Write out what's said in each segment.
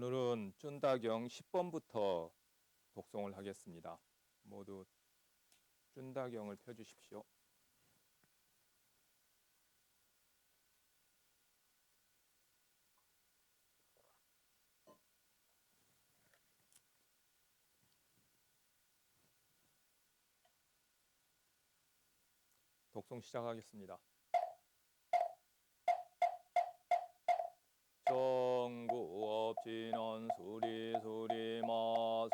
오늘은 쭌다경 10번부터 독송을 하겠습니다. 모두 쭌다경을 펴주십시오. 독송 시작하겠습니다. 정구업진원 수리수리마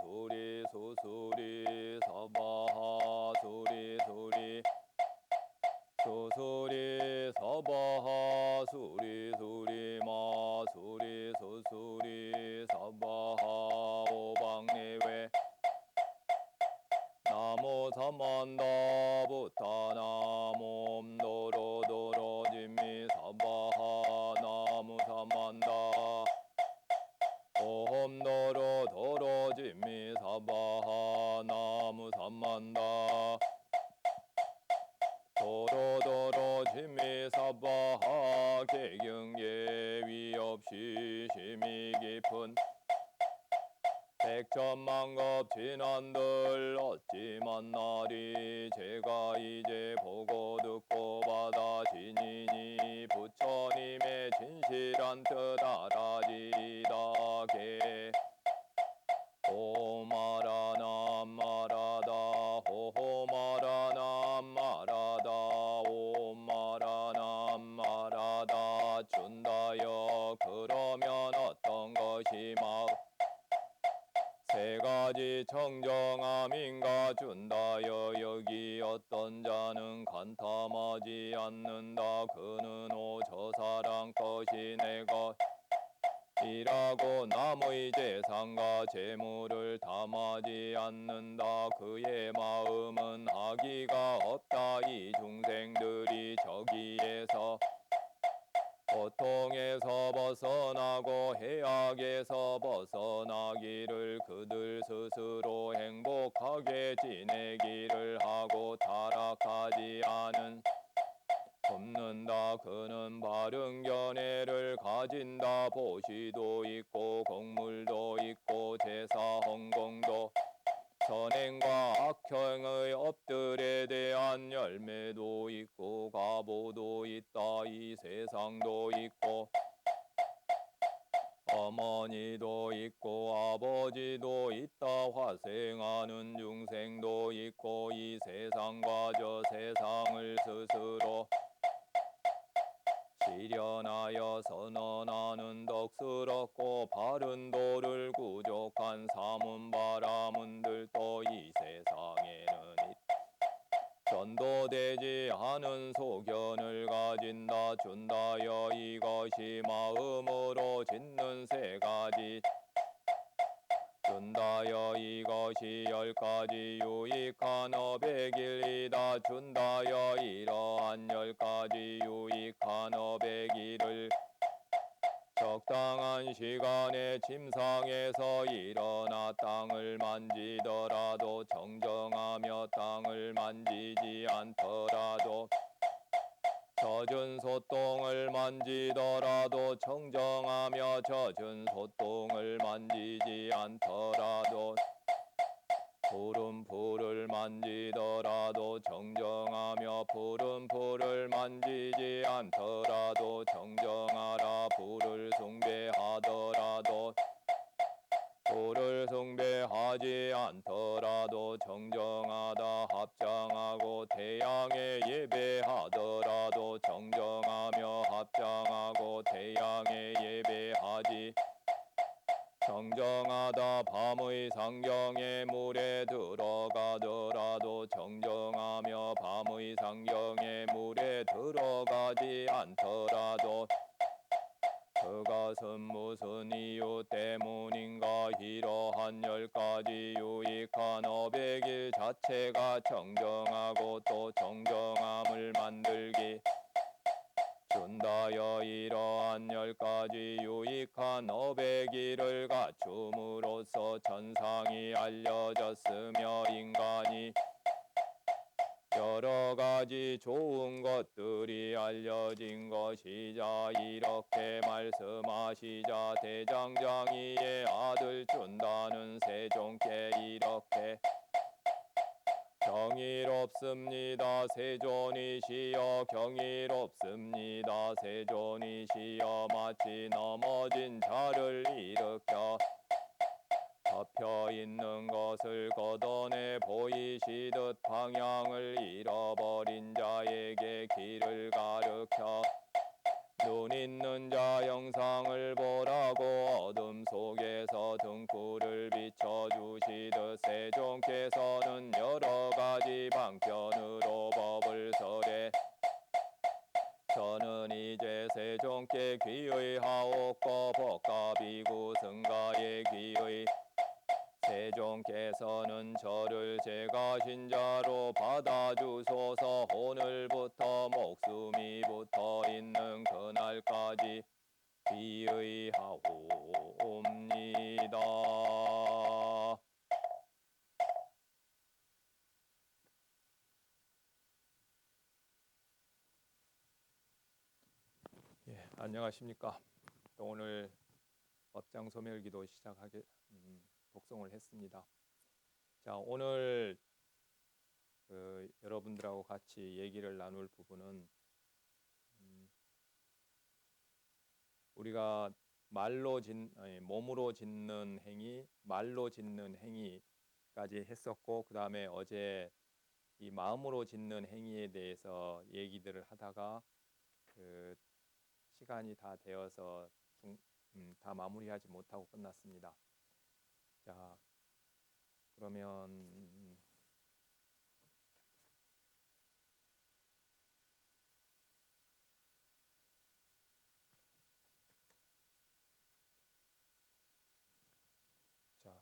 수리수수리 서바하 수리수리 수수리 서바하 수리수리마 수리수수리 서바하 오방내외 나무 삼만다 부타나무 도로도로 진미 사바하 나무 삼만다 오험도로 도로 진미 사바하 나무 삼만다 도로도로 진미 사바하 개경계 위없이 심이 깊은 백천만급 진한들 어찌 만나리 제가 이제 보고 듣고 받아 지니니 부처님의 진실한 뜻 알아지다게 호마라남 마라다 호호마라남 마라다 오마라남 마라다 준다여 그러면 어떤 것이 마음 세 가지 청정함인가 준다여 여기 어떤 자는 간탐하지 않는다 그는 오 저 사람 것이 내 것이라고 남의 재산과 재물을 탐하지 않는다 그의 마음은 악의가 없다 이 중생들이 저기에서 고통에서 벗어나고 해악에서 벗어나기를 그들 스스로 행복하게 지내기를 하고 타락하지 않은 돕는다 그는 바른 견해를 가진다 보시도 있고 공물도 있고 제사 헌공도 선행과 악행의 업들에 대한 열매도 있고 가보도 있다 이 세상도 있고 어머니도 있고 아버지도 있다 화생하는 중생도 있고 이 세상과 저 세상을 스스로 실현하여 선언하는 덕스럽고 바른 도를 구족한 사문바라문들도 이 세상에는 전도되지 않은 소견을 가진다 준다여 이것이 마음으로 짓는 세 가지 준다여 이것이 10가지 유익한 어백일이다 준다여 이러한 10가지 유익한 어백일을 적당한 시간에 침상에서 일어나 땅을 만지더라도 정정하며 땅을 만지지 않더라도 젖은 소똥을 만지더라도 청정하며 젖은 소똥을 만지지 않더라도 푸른 풀을 만지더라도 정정하며 푸른 풀을 만지지 않더라도 정정하라 불을 숭배하더라도 불을 숭배하지 않더라도 정정하다 합장하고 태양에 예배하더라도 정정하며 합장하고 태양에 예배하지 정정하다 밤의 상경에 물에 들어가더라도 정정하며 밤의 상경에 물에 들어가지 않더라도 그것은 무슨 이유 때문인가 이러한 10가지 유익한 어백일 자체가 정정하고 또 정정함을 만들기 준다여 이러한 10가지 유익한 어백일을 갖춤으로써 천상이 알려졌으며 인간이 여러 가지 좋은 것들이 알려진 것이자 이렇게 말씀하시자 대장장이의 아들 준다는 세존께 이렇게 경이롭습니다. 세존이시여 경이롭습니다. 세존이시여 마치 넘어진 자를 일으켜 덮여 있는 것을 걷어내 보이시듯 방향을 잃어버린 자에게 길을 가르쳐 눈 있는 자 영상을 보라고 어둠 속에서 등불을 비춰주시듯 세존께서는 여러 가지 방편으로 법을 설해 저는 이제 세존께 귀의하옵고 복가비구 승가에 귀의 세존께서는 저를 제가 신자로 받아주소서. 오늘부터 목숨이 붙어있는 그날까지 귀의하옵니다. 예, 안녕하십니까. 또 오늘 법장 소멸기도 시작하게 독송을 했습니다. 자, 오늘 여러분들하고 같이 얘기를 나눌 부분은 우리가 몸으로 짓는 행위, 말로 짓는 행위까지 했었고, 그 다음에 어제 이 마음으로 짓는 행위에 대해서 얘기들을 하다가 시간이 다 되어서 다 마무리하지 못하고 끝났습니다. 자, 그러면 자,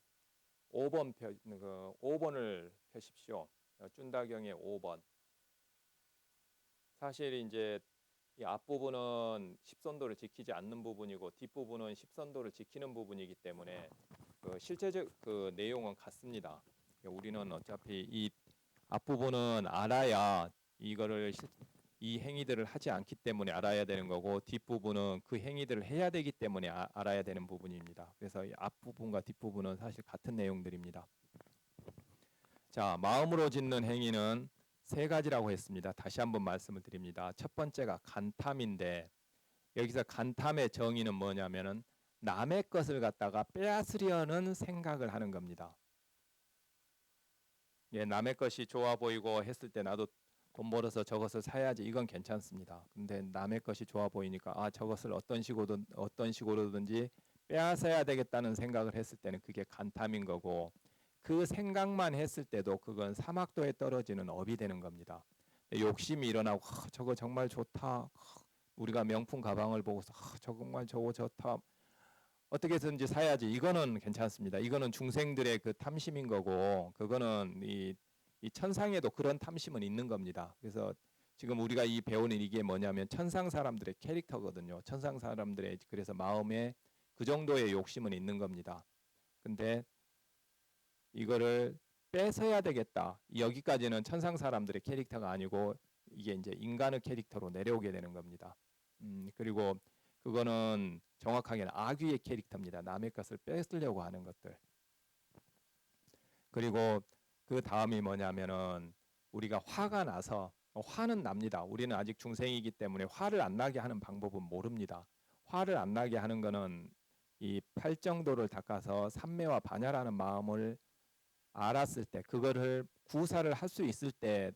5번을 펴십시오. 쭌다경의 5번. 사실 이제 이 앞부분은 십선도를 지키지 않는 부분이고 뒷부분은 십선도를 지키는 부분이기 때문에 실제적 내용은 같습니다. 우리는 어차피 이 앞부분은 알아야 이 행위들을 하지 않기 때문에 알아야 되는 거고 뒷부분은 그 행위들을 해야 되기 때문에 알아야 되는 부분입니다. 그래서 이 앞부분과 뒷부분은 사실 같은 내용들입니다. 자, 마음으로 짓는 행위는 세 가지라고 했습니다. 다시 한번 말씀을 드립니다. 첫 번째가 간탐인데 여기서 간탐의 정의는 뭐냐면은 남의 것을 갖다가 빼앗으려는 생각을 하는 겁니다. 예, 남의 것이 좋아 보이고 했을 때 나도 돈 벌어서 저것을 사야지 이건 괜찮습니다. 근데 남의 것이 좋아 보이니까 저것을 어떤 식으로든지 빼앗아야 되겠다는 생각을 했을 때는 그게 간탐인 거고 그 생각만 했을 때도 그건 사막도에 떨어지는 업이 되는 겁니다. 욕심이 일어나고 저거 정말 좋다. 우리가 명품 가방을 보고서 정말 저거 좋다. 어떻게 해서든지 사야지. 이거는 괜찮습니다. 이거는 중생들의 그 탐심인 거고 그거는 이 천상에도 그런 탐심은 있는 겁니다. 그래서 지금 우리가 이 배우는 이게 뭐냐면 천상 사람들의 캐릭터거든요. 천상 사람들의 그래서 마음에 그 정도의 욕심은 있는 겁니다. 근데 이거를 뺏어야 되겠다. 여기까지는 천상 사람들의 캐릭터가 아니고 이게 이제 인간의 캐릭터로 내려오게 되는 겁니다. 그리고 그거는 정확하게는 악귀의 캐릭터입니다. 남의 것을 뺏으려고 하는 것들. 그리고 그 다음이 뭐냐면은 우리가 화가 나서 화는 납니다. 우리는 아직 중생이기 때문에 화를 안 나게 하는 방법은 모릅니다. 화를 안 나게 하는 거는 이 팔정도를 닦아서 삼매와 반야라는 마음을 알았을 때 그거를 구사를 할 수 있을 때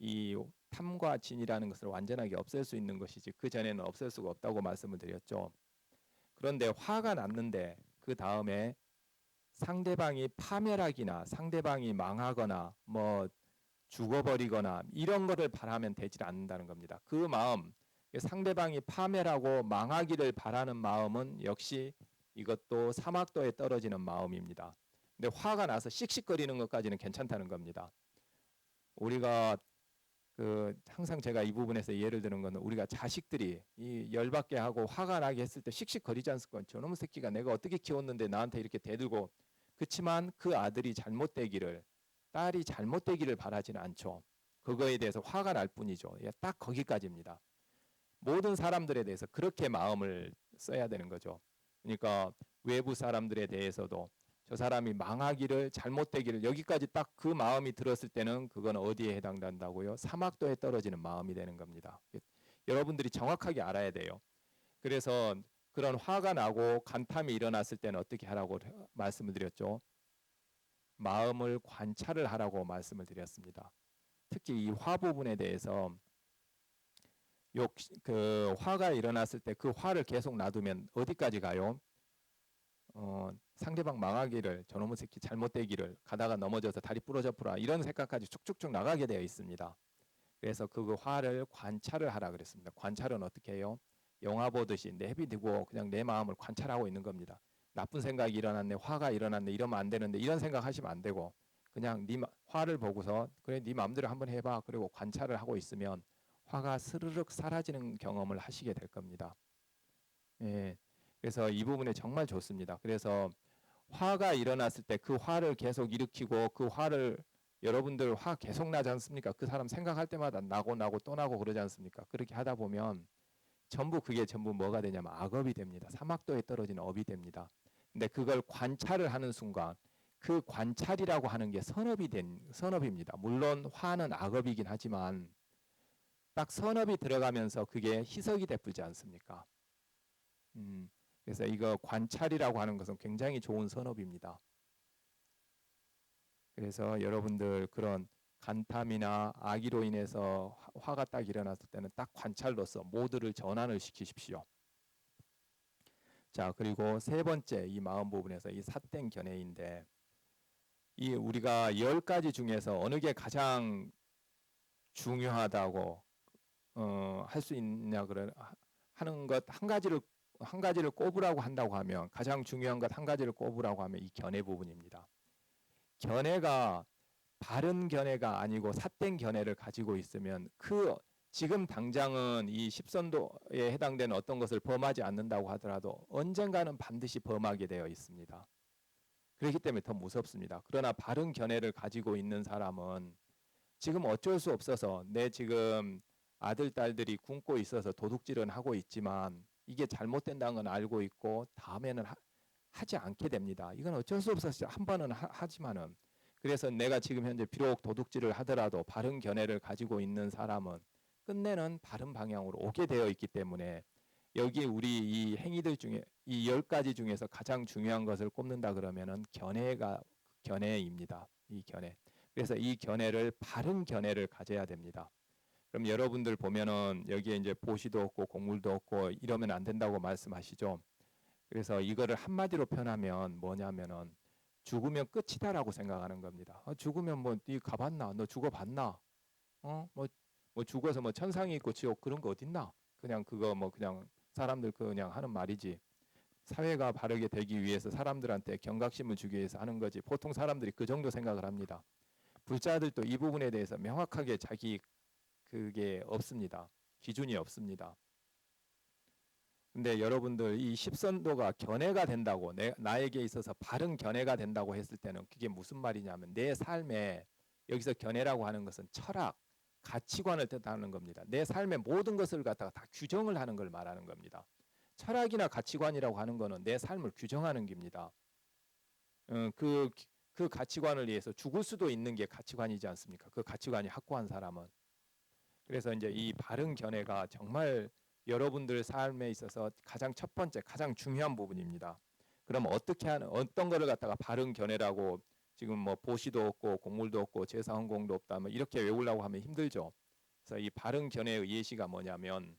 이 탐과 진이라는 것을 완전하게 없앨 수 있는 것이지 그 전에는 없앨 수가 없다고 말씀을 드렸죠. 그런데 화가 났는데 그 다음에 상대방이 파멸하기나 상대방이 망하거나 뭐 죽어버리거나 이런 거를 바라면 되질 않는다는 겁니다. 그 마음, 상대방이 파멸하고 망하기를 바라는 마음은 역시 이것도 사막도에 떨어지는 마음입니다. 근데 화가 나서 씩씩거리는 것까지는 괜찮다는 겁니다. 우리가 항상 제가 이 부분에서 예를 드는 거는 우리가 자식들이 이 열받게 하고 화가 나게 했을 때 씩씩거리지 않습니까? 저놈의 새끼가 내가 어떻게 키웠는데 나한테 이렇게 대들고 그렇지만 그 아들이 잘못되기를 딸이 잘못되기를 바라지는 않죠. 그거에 대해서 화가 날 뿐이죠. 예, 딱 거기까지입니다. 모든 사람들에 대해서 그렇게 마음을 써야 되는 거죠. 그러니까 외부 사람들에 대해서도 저 사람이 망하기를 잘못되기를 여기까지 딱 그 마음이 들었을 때는 그건 어디에 해당된다고요? 사막도에 떨어지는 마음이 되는 겁니다. 여러분들이 정확하게 알아야 돼요. 그래서 그런 화가 나고 간탐이 일어났을 때는 어떻게 하라고 말씀을 드렸죠? 마음을 관찰을 하라고 말씀을 드렸습니다. 특히 이 화 부분에 대해서 그 화가 일어났을 때 그 화를 계속 놔두면 어디까지 가요? 상대방 망하기를, 저놈의 새끼 잘못되기를, 가다가 넘어져서 다리 부러져 풀어, 이런 생각까지 쭉쭉쭉 나가게 되어 있습니다. 그래서 그 화를 관찰을 하라 그랬습니다. 관찰은 어떻게 해요? 영화 보듯이 내비두고 그냥 내 마음을 관찰하고 있는 겁니다. 나쁜 생각이 일어났네, 화가 일어났네, 이러면 안 되는데, 이런 생각 하시면 안 되고 그냥 화를 보고서 그래 네 마음대로 한번 해봐, 그리고 관찰을 하고 있으면 화가 스르륵 사라지는 경험을 하시게 될 겁니다. 예, 그래서 이 부분에 정말 좋습니다. 그래서 화가 일어났을 때 그 화를 계속 일으키고 그 화를 여러분들 화 계속 나지 않습니까? 그 사람 생각할 때마다 나고 또 나고 그러지 않습니까? 그렇게 하다 보면 그게 전부 뭐가 되냐면 악업이 됩니다. 사막도에 떨어진 업이 됩니다. 근데 그걸 관찰을 하는 순간 그 관찰이라고 하는 게 선업입니다. 물론 화는 악업이긴 하지만 딱 선업이 들어가면서 그게 희석이 되풀지 않습니까? 그래서 이거 관찰이라고 하는 것은 굉장히 좋은 선업입니다. 그래서 여러분들 그런 간탐이나 악의로 인해서 화가 딱 일어났을 때는 딱 관찰로서 모두를 전환을 시키십시오. 자, 그리고 세 번째 이 마음 부분에서 이 삿된 견해인데, 이 우리가 10가지 중에서 어느 게 가장 중요하다고 할 수 있냐 하는 것 한 가지를 꼽으라고 한다고 하면, 가장 중요한 것 한 가지를 꼽으라고 하면 이 견해 부분입니다. 견해가 바른 견해가 아니고 삿된 견해를 가지고 있으면 지금 당장은 이 십선도에 해당되는 어떤 것을 범하지 않는다고 하더라도 언젠가는 반드시 범하게 되어 있습니다. 그렇기 때문에 더 무섭습니다. 그러나 바른 견해를 가지고 있는 사람은 지금 어쩔 수 없어서 내 지금 아들, 딸들이 굶고 있어서 도둑질은 하고 있지만 이게 잘못된다는 건 알고 있고 다음에는 하지 않게 됩니다. 이건 어쩔 수 없어서 한 번은 하지만은, 그래서 내가 지금 현재 비록 도둑질을 하더라도 바른 견해를 가지고 있는 사람은 끝내는 바른 방향으로 오게 되어 있기 때문에, 여기 우리 이 행위들 중에 이 10가지 중에서 가장 중요한 것을 꼽는다 그러면은 견해입니다. 이 견해. 그래서 이 견해를 바른 견해를 가져야 됩니다. 그럼 여러분들 보면은 여기에 이제 보시도 없고 곡물도 없고 이러면 안 된다고 말씀하시죠. 그래서 이거를 한마디로 표현하면 뭐냐면은 죽으면 끝이다라고 생각하는 겁니다. 죽으면 뭐 네 가봤나? 너 죽어봤나? 뭐 죽어서 뭐 천상이 있고 지옥 그런 거 어딨나? 그냥 그거 뭐 그냥 사람들 그냥 하는 말이지. 사회가 바르게 되기 위해서 사람들한테 경각심을 주기 위해서 하는 거지. 보통 사람들이 그 정도 생각을 합니다. 불자들도 이 부분에 대해서 명확하게 자기 그게 없습니다. 기준이 없습니다. 근데 여러분들 이 십선도가 견해가 된다고, 나에게 있어서 바른 견해가 된다고 했을 때는 그게 무슨 말이냐면 내 삶에, 여기서 견해라고 하는 것은 철학, 가치관을 뜻하는 겁니다. 내 삶의 모든 것을 갖다가 다 규정을 하는 걸 말하는 겁니다. 철학이나 가치관이라고 하는 것은 내 삶을 규정하는 겁니다. 그 가치관을 위해서 죽을 수도 있는 게 가치관이지 않습니까? 그 가치관이 확고한 사람은. 그래서 이제 이 바른 견해가 정말 여러분들 삶에 있어서 가장 첫 번째, 가장 중요한 부분입니다. 그럼 어떤 거를 갖다가 바른 견해라고, 지금 뭐 보시도 없고 곡물도 없고 제사 헌공도 없다 뭐 이렇게 외우려고 하면 힘들죠. 그래서 이 바른 견해의 예시가 뭐냐면,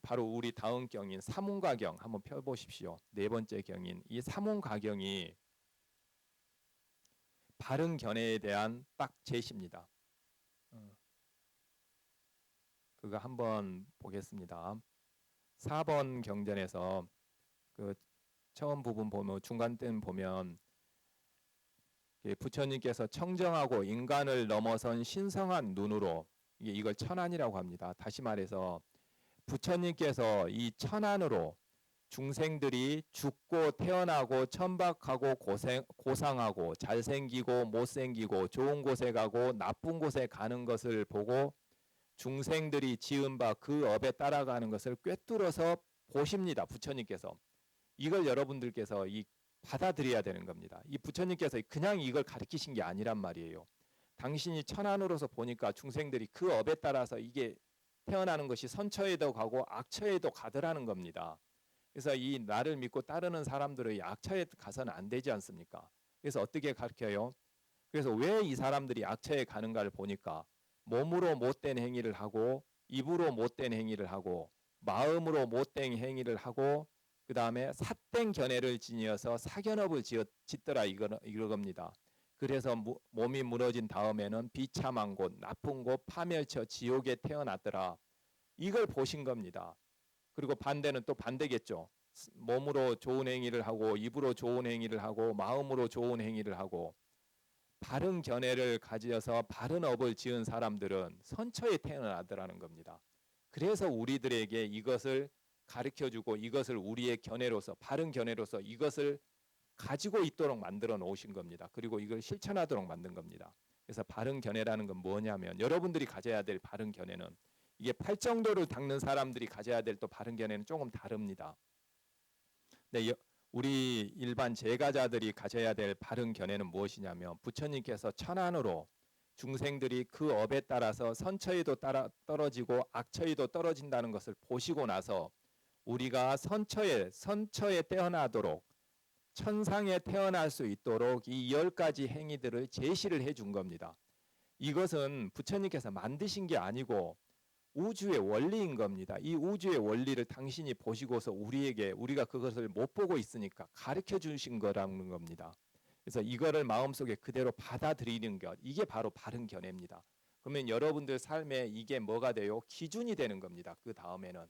바로 우리 다음 경인 사문가경 한번 펴보십시오. 네 번째 경인 이 사문가경이 바른 견해에 대한 딱 제시입니다. 그거 한번 보겠습니다. 4번 경전에서 그 처음 부분 보면, 중간 땐 보면 부처님께서 청정하고 인간을 넘어선 신성한 눈으로, 이걸 천안이라고 합니다. 다시 말해서 부처님께서 이 천안으로 중생들이 죽고 태어나고 천박하고 고상하고 잘생기고 못생기고 좋은 곳에 가고 나쁜 곳에 가는 것을 보고 중생들이 지은 바 그 업에 따라가는 것을 꿰뚫어서 보십니다. 부처님께서. 이걸 여러분들께서 받아들여야 되는 겁니다. 이 부처님께서 그냥 이걸 가르치신 게 아니란 말이에요. 당신이 천안으로서 보니까 중생들이 그 업에 따라서 이게 태어나는 것이 선처에도 가고 악처에도 가더라는 겁니다. 그래서 이 나를 믿고 따르는 사람들의 악처에 가서는 안 되지 않습니까? 그래서 어떻게 가르쳐요? 그래서 왜 이 사람들이 악처에 가는가를 보니까 몸으로 못된 행위를 하고 입으로 못된 행위를 하고 마음으로 못된 행위를 하고 그 다음에 삿된 견해를 지니어서 사견업을 짓더라 이겁니다. 그래서 몸이 무너진 다음에는 비참한 곳, 나쁜 곳, 파멸처, 지옥에 태어났더라. 이걸 보신 겁니다. 그리고 반대는 또 반대겠죠. 몸으로 좋은 행위를 하고 입으로 좋은 행위를 하고 마음으로 좋은 행위를 하고 바른 견해를 가지어서 바른 업을 지은 사람들은 선처에 태어나더라는 겁니다. 그래서 우리들에게 이것을 가르쳐주고 이것을 우리의 견해로서 바른 견해로서 이것을 가지고 있도록 만들어 놓으신 겁니다. 그리고 이걸 실천하도록 만든 겁니다. 그래서 바른 견해라는 건 뭐냐면 여러분들이 가져야 될 바른 견해는 이게 팔정도를 닦는 사람들이 가져야 될 또 바른 견해는 조금 다릅니다. 네, 우리 일반 제가자들이 가져야 될 바른 견해는 무엇이냐면 부처님께서 천안으로 중생들이 그 업에 따라서 선처에도 떨어지고 악처에도 떨어진다는 것을 보시고 나서 우리가 선처에 태어나도록 천상에 태어날 수 있도록 이 10가지 행위들을 제시를 해준 겁니다. 이것은 부처님께서 만드신 게 아니고 우주의 원리인 겁니다. 이 우주의 원리를 당신이 보시고서 우리가 그것을 못 보고 있으니까 가르쳐 주신 거라는 겁니다. 그래서 이거를 마음속에 그대로 받아들이는 것, 이게 바로 바른 견해입니다. 그러면 여러분들 삶에 이게 뭐가 돼요? 기준이 되는 겁니다. 그 다음에는.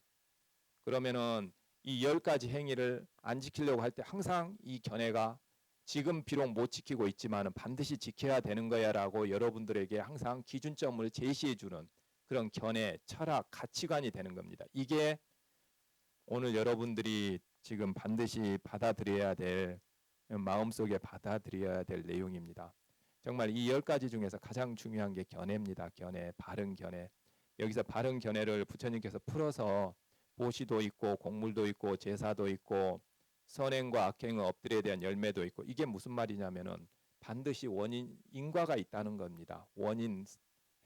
그러면은 이 10가지 행위를 안 지키려고 할 때 항상 이 견해가 지금 비록 못 지키고 있지만 반드시 지켜야 되는 거야라고 여러분들에게 항상 기준점을 제시해 주는 그런 견해, 철학, 가치관이 되는 겁니다. 이게 오늘 여러분들이 지금 반드시 받아들여야 될 마음속에 받아들여야 될 내용입니다. 정말 이 10가지 중에서 가장 중요한 게 견해입니다. 견해, 바른 견해. 여기서 바른 견해를 부처님께서 풀어서 보시도 있고 공물도 있고 제사도 있고 선행과 악행의 업들에 대한 열매도 있고 이게 무슨 말이냐면은 반드시 인과가 있다는 겁니다. 원인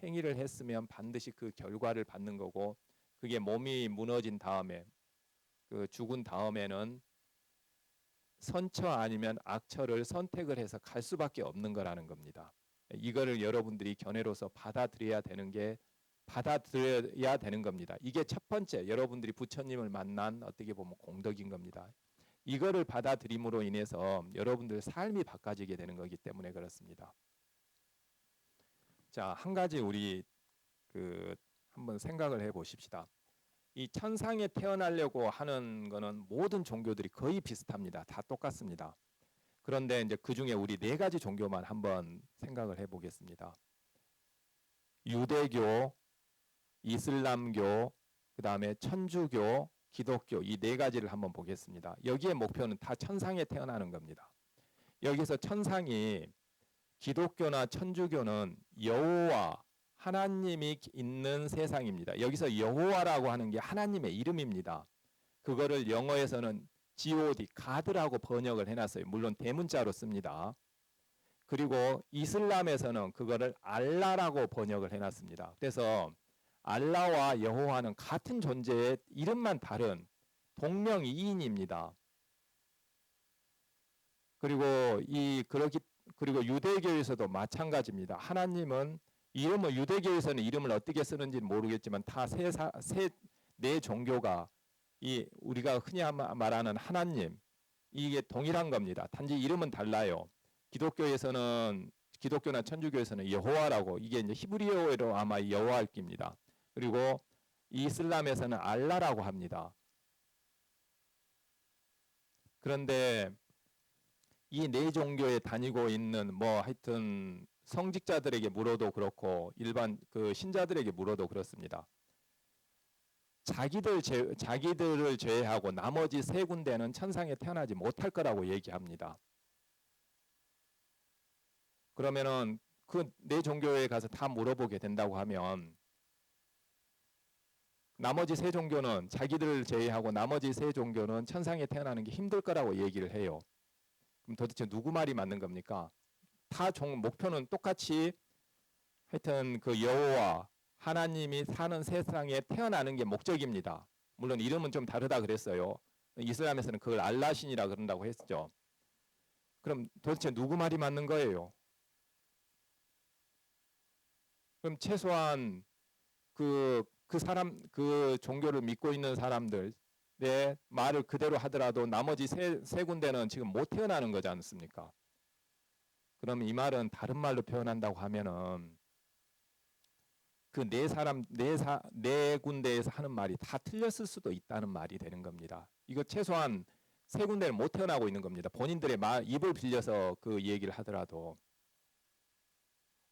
행위를 했으면 반드시 그 결과를 받는 거고 그게 몸이 무너진 다음에 그 죽은 다음에는 선처 아니면 악처를 선택을 해서 갈 수밖에 없는 거라는 겁니다. 이거를 여러분들이 견해로서 받아들여야 되는 겁니다. 이게 첫 번째 여러분들이 부처님을 만난 어떻게 보면 공덕인 겁니다. 이거를 받아들임으로 인해서 여러분들 삶이 바꿔지게 되는 거기 때문에 그렇습니다. 자, 한 가지 우리 한번 생각을 해 보십시다. 이 천상에 태어나려고 하는 거는 모든 종교들이 거의 비슷합니다. 다 똑같습니다. 그런데 이제 그 중에 우리 4가지 종교만 한번 생각을 해 보겠습니다. 유대교, 이슬람교, 그 다음에 천주교, 기독교 이 4가지를 한번 보겠습니다. 여기에 목표는 다 천상에 태어나는 겁니다. 여기서 천상이 기독교나 천주교는 여호와 하나님이 있는 세상입니다. 여기서 여호와라고 하는 게 하나님의 이름입니다. 그거를 영어에서는 God, God라고 번역을 해놨어요. 물론 대문자로 씁니다. 그리고 이슬람에서는 그거를 알라라고 번역을 해놨습니다. 그래서 알라와 여호와는 같은 존재의 이름만 다른 동명이인입니다. 그리고 유대교에서도 마찬가지입니다. 하나님은 유대교에서는 이름을 어떻게 쓰는지는 모르겠지만 다 네 종교가 우리가 흔히 말하는 하나님 이게 동일한 겁니다. 단지 이름은 달라요. 기독교나 천주교에서는 여호와라고 이게 이제 히브리어로 아마 여호와일 겁니다. 그리고 이슬람에서는 알라라고 합니다. 그런데 이 4종교에 다니고 있는 하여튼 성직자들에게 물어도 그렇고 일반 그 신자들에게 물어도 그렇습니다. 자기들을 제외하고 나머지 세 군대는 천상에 태어나지 못할 거라고 얘기합니다. 그러면은 그 네 종교에 가서 다 물어보게 된다고 하면 나머지 세 종교는 자기들을 제외하고 나머지 세 종교는 천상에 태어나는 게 힘들 거라고 얘기를 해요. 그럼 도대체 누구 말이 맞는 겁니까? 목표는 똑같이 하여튼 그 여호와 하나님이 사는 세상에 태어나는 게 목적입니다. 물론 이름은 좀 다르다 그랬어요. 이슬람에서는 그걸 알라신이라 그런다고 했죠. 그럼 도대체 누구 말이 맞는 거예요? 그럼 최소한 그 종교를 믿고 있는 사람들의 말을 그대로 하더라도 나머지 세 군데는 지금 못 태어나는 거지 않습니까? 그럼 이 말은 다른 말로 표현한다고 하면은 그 네 군데에서 하는 말이 다 틀렸을 수도 있다는 말이 되는 겁니다. 이거 최소한 세 군데는 못 태어나고 있는 겁니다. 본인들의 입을 빌려서 그 얘기를 하더라도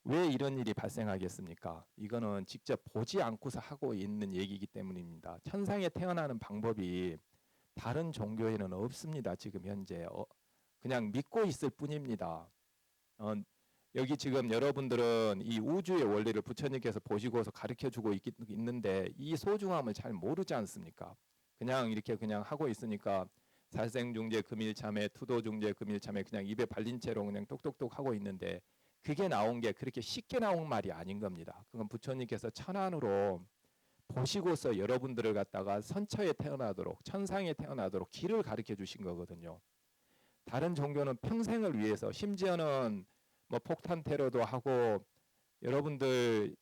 왜 이런 일이 발생하겠습니까? 이거는 직접 보지 않고서 하고 있는 얘기이기 때문입니다. 천상에 태어나는 방법이 다른 종교에는 없습니다. 지금 현재 그냥 믿고 있을 뿐입니다. 여기 지금 여러분들은 이 우주의 원리를 부처님께서 보시고서 가르쳐주고 있는데 이 소중함을 잘 모르지 않습니까? 그냥 이렇게 그냥 하고 있으니까 살생중재 금일참회 투도중재 금일참회 그냥 입에 발린 채로 그냥 똑똑똑 하고 있는데 그게 나온 게 그렇게 쉽게 나온 말이 아닌 겁니다. 그건 부처님께서 천안으로 보시고서 여러분들을 갖다가 선처에 태어나도록 천상에 태어나도록 길을 가르쳐 주신 거거든요. 다른 종교는 평생을 위해서 심지어는 뭐 폭탄 테러도 하고 여러분들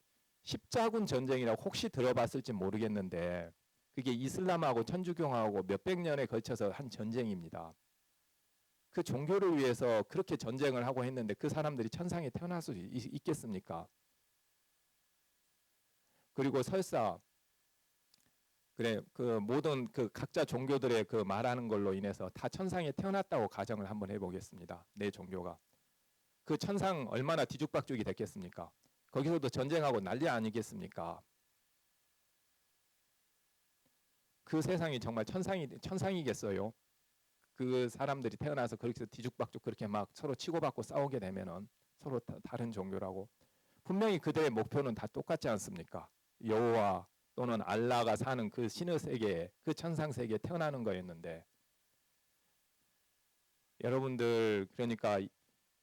십자군 전쟁이라고 혹시 들어봤을지 모르겠는데 그게 이슬람하고 천주교하고 몇백 년에 걸쳐서 한 전쟁입니다. 그 종교를 위해서 그렇게 전쟁을 하고 했는데 그 사람들이 천상에 태어날 수 있겠습니까? 그리고 설사 그래 그 모든 그 각자 종교들의 그 말하는 걸로 인해서 다 천상에 태어났다고 가정을 한번 해보겠습니다. 네 종교가 그 천상 얼마나 뒤죽박죽이 됐겠습니까? 거기서도 전쟁하고 난리 아니겠습니까? 그 세상이 정말 천상이겠어요? 그 사람들이 태어나서 그렇게 뒤죽박죽 그렇게 막 서로 치고받고 싸우게 되면은 서로 다른 종교라고 분명히 그들의 목표는 다 똑같지 않습니까? 여호와 또는 알라가 사는 그 신의 세계, 그 천상 세계에 태어나는 거였는데 여러분들 그러니까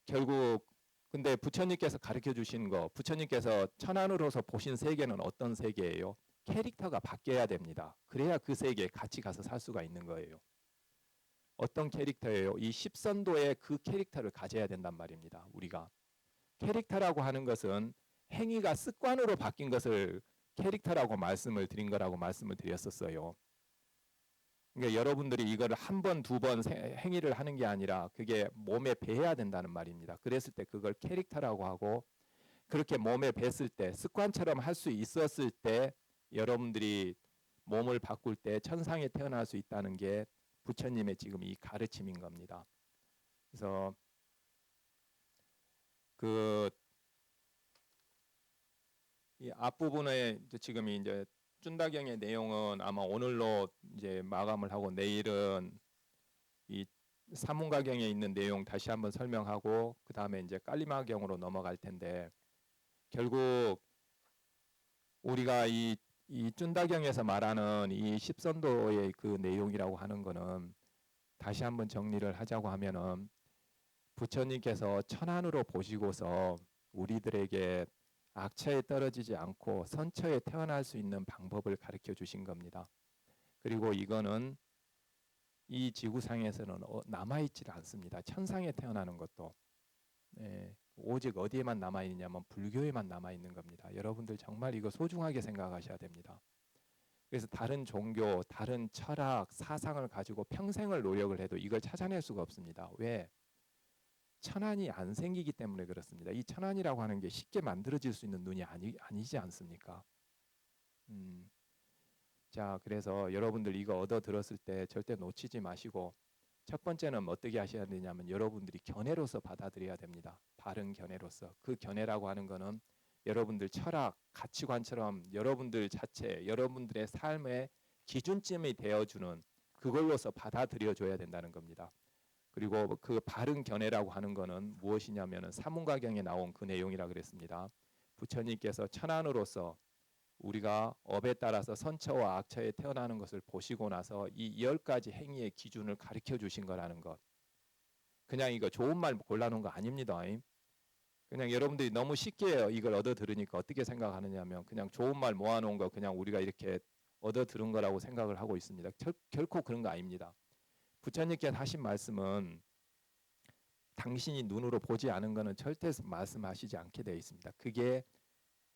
결국 근데 부처님께서 가르쳐 주신 거, 부처님께서 천안으로서 보신 세계는 어떤 세계예요? 캐릭터가 바뀌어야 됩니다. 그래야 그 세계에 같이 가서 살 수가 있는 거예요. 어떤 캐릭터예요? 이 십선도의 그 캐릭터를 가져야 된단 말입니다. 우리가 캐릭터라고 하는 것은 행위가 습관으로 바뀐 것을 캐릭터라고 말씀을 드린 거라고 말씀을 드렸었어요. 그러니까 여러분들이 이거를 한 번, 두 번 행위를 하는 게 아니라 그게 몸에 배야 된다는 말입니다. 그랬을 때 그걸 캐릭터라고 하고 그렇게 몸에 뱄을 때 습관처럼 할 수 있었을 때 여러분들이 몸을 바꿀 때 천상에 태어날 수 있다는 게 부처님의 지금 이 가르침인 겁니다. 그래서 그 이 앞부분에 지금 이제 쭌다경의 내용은 아마 오늘로 이제 마감을 하고 내일은 이 사문가경에 있는 내용 다시 한번 설명하고 그 다음에 이제 깔리마경으로 넘어갈 텐데 결국 우리가 이 쭌다경에서 말하는 이 십선도의 그 내용이라고 하는 거는 다시 한번 정리를 하자고 하면은 부처님께서 천안으로 보시고서 우리들에게 악처에 떨어지지 않고 선처에 태어날 수 있는 방법을 가르쳐 주신 겁니다. 그리고 이거는 이 지구상에서는 남아있지 않습니다. 천상에 태어나는 것도 오직 어디에만 남아있느냐면 불교에만 남아있는 겁니다. 여러분들 정말 이거 소중하게 생각하셔야 됩니다. 그래서 다른 종교, 다른 철학, 사상을 가지고 평생을 노력을 해도 이걸 찾아낼 수가 없습니다. 왜? 천안이 안 생기기 때문에 그렇습니다. 이 천안이라고 하는 게 쉽게 만들어질 수 있는 눈이 아니지 않습니까? 자, 그래서 여러분들 이거 얻어 들었을 때 절대 놓치지 마시고 첫 번째는 어떻게 하셔야 되냐면 여러분들이 견해로서 받아들여야 됩니다. 바른 견해로서. 그 견해라고 하는 거는 여러분들 철학, 가치관처럼 여러분들 자체, 여러분들의 삶의 기준점이 되어주는 그걸로서 받아들여줘야 된다는 겁니다. 그리고 그 바른 견해라고 하는 거는 무엇이냐면은 사문가경에 나온 그 내용이라 그랬습니다. 부처님께서 천안으로서 우리가 업에 따라서 선처와 악처에 태어나는 것을 보시고 나서 이 10가지 행위의 기준을 가르쳐 주신 거라는 것. 그냥 이거 좋은 말 골라놓은 거 아닙니다. 그냥 여러분들이 너무 쉽게 이걸 얻어 들으니까 어떻게 생각하느냐면 그냥 좋은 말 모아놓은 거 그냥 우리가 이렇게 얻어 들은 거라고 생각을 하고 있습니다. 결코 그런 거 아닙니다. 부처님께서 하신 말씀은 당신이 눈으로 보지 않은 것은 절대 말씀하시지 않게 되어 있습니다. 그게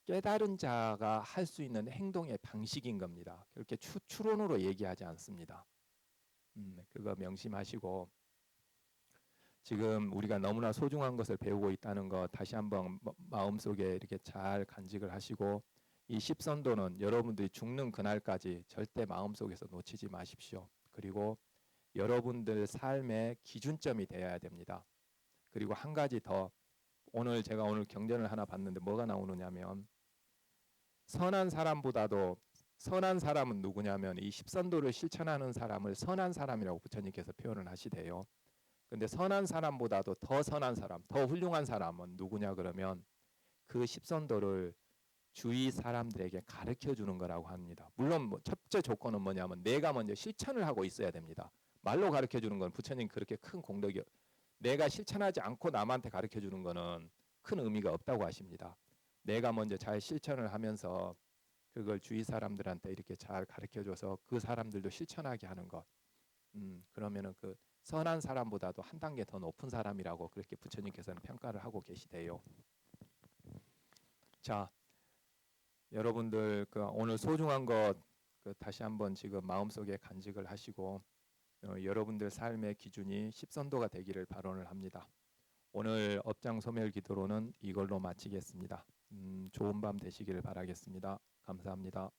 깨달은 자가 할 수 있는 행동의 방식인 겁니다. 그렇게 추론으로 얘기하지 않습니다. 그거 명심하시고 지금 우리가 너무나 소중한 것을 배우고 있다는 것 다시 한번 마음속에 이렇게 잘 간직을 하시고 이 십선도는 여러분들이 죽는 그날까지 절대 마음속에서 놓치지 마십시오. 그리고 여러분들 삶의 기준점이 되어야 됩니다. 그리고 한 가지 더 제가 오늘 경전을 하나 봤는데 뭐가 나오느냐면 선한 사람보다도 선한 사람은 누구냐면 이 십선도를 실천하는 사람을 선한 사람이라고 부처님께서 표현을 하시대요. 근데 선한 사람보다도 더 선한 사람, 더 훌륭한 사람은 누구냐 그러면 그 십선도를 주위 사람들에게 가르쳐 주는 거라고 합니다. 물론 첫째 조건은 뭐냐면 내가 먼저 실천을 하고 있어야 됩니다. 말로 가르쳐 주는 건 부처님 그렇게 큰 공덕이 내가 실천하지 않고 남한테 가르쳐 주는 거는 큰 의미가 없다고 하십니다. 내가 먼저 잘 실천을 하면서 그걸 주위 사람들한테 이렇게 잘 가르쳐 줘서 그 사람들도 실천하게 하는 것. 그러면은 그 선한 사람보다도 한 단계 더 높은 사람이라고 그렇게 부처님께서는 평가를 하고 계시대요. 자, 여러분들 그 오늘 소중한 것 다시 한번 지금 마음속에 간직을 하시고 여러분들 삶의 기준이 십선도가 되기를 발언을 합니다. 오늘 업장 소멸 기도로는 이걸로 마치겠습니다. 좋은 밤 되시기를 바라겠습니다. 감사합니다.